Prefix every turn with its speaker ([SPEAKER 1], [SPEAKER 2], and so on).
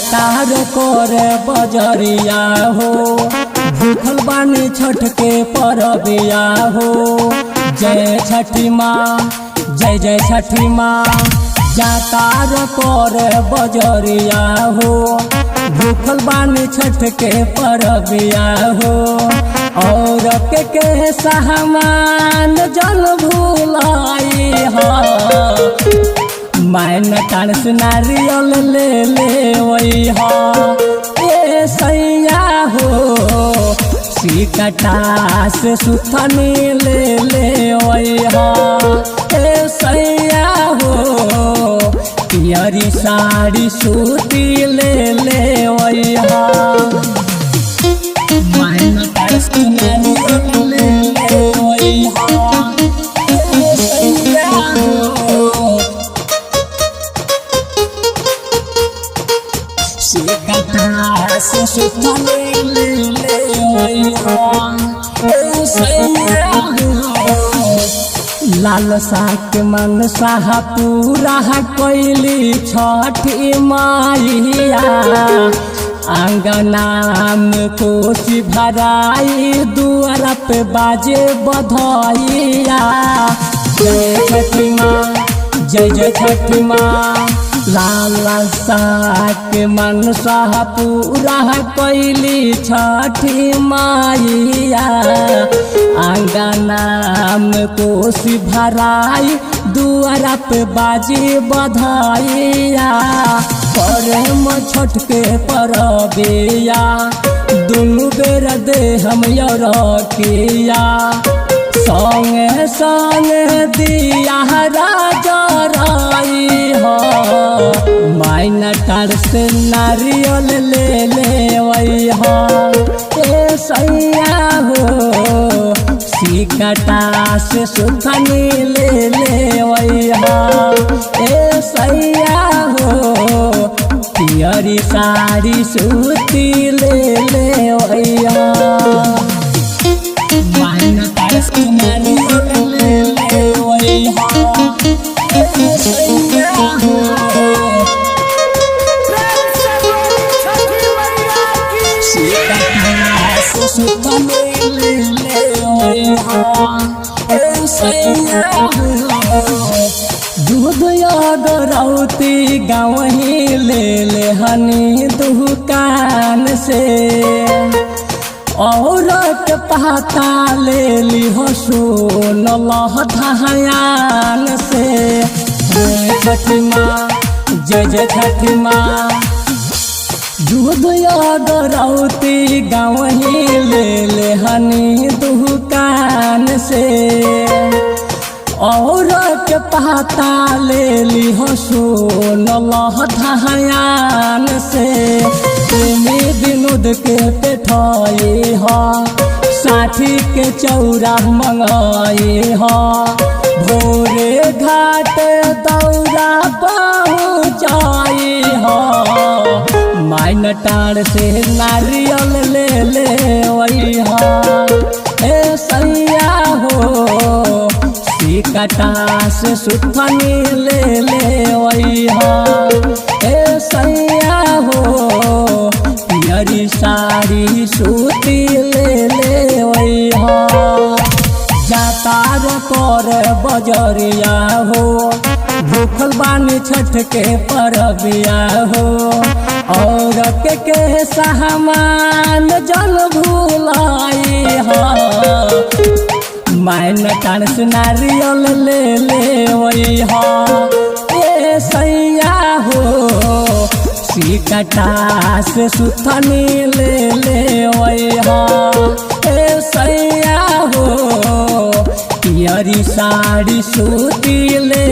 [SPEAKER 1] तार करे बजरिया हो भूखल बानी छठ के परबिया हो। जय छठी माँ जय जय छठी माँ। तार करे बजरिया हो भूखल बानी छठ के परबिया हो। और के सामान जल भूलाई हो मैन कांस नारियल ले वही हो ए सैया हो। सिकटा से सुथनी ले वही हो ए सैया हो। पियरी साड़ी सूती ले वही हो मैन कांस नारियल ले वही हो ए सैया हो। लाल साक मन साह पूरा कैली छठी माइया। आंगना में कोसी भराई दुआरा पे बाजे बधाइया। जय छठी माँ जय जय छठी माँ। लाल साक मन साह पूरा कैली छठी माइया। आंगना में कोसी भराई दुआरा पे बाजी बधाइया। करम छठ के परबिया दुनु बेर दे हम यरकिया। संगे संगे दिया राजा राई हो माइन टार से नारियल ले वही हो ए सैया हो। सिकटा से सुथनी ले वही हो ए सैया हो। पियरी साड़ी सूती ले वही हो माइन टार से नारियल ले वही हो ए सैया हो। दूध गरौती गाँव ही ले हनी दुकान से। और पता ले ली हो सोन धायान से। जय छठी माँ जय जय छठी माँ। दूध गरौती गाँव ही ले हनी दुकान से। और पता ले ली हो सोन धायान से। विनोद के पेठाई हो साठी के चौरा मंगाई हो। भोरे घाट दौरा पहुँचाई हो माइन टार से नारियल ले वही हो ए सैया हो। सिकटा से सुथनी ले वही हो ए सैया हो। पियरी साड़ी सूती ले वही हो। तार कर बजरिया हो भूखल बानी छठ के परबिया हो। और के सामान जल भूलाई हो माइन कांस नारियल ले वही हो ए सैया हो। सिकटा से सुथनी ले वही हो ए सैया हो। पियरी साड़ी सूती ले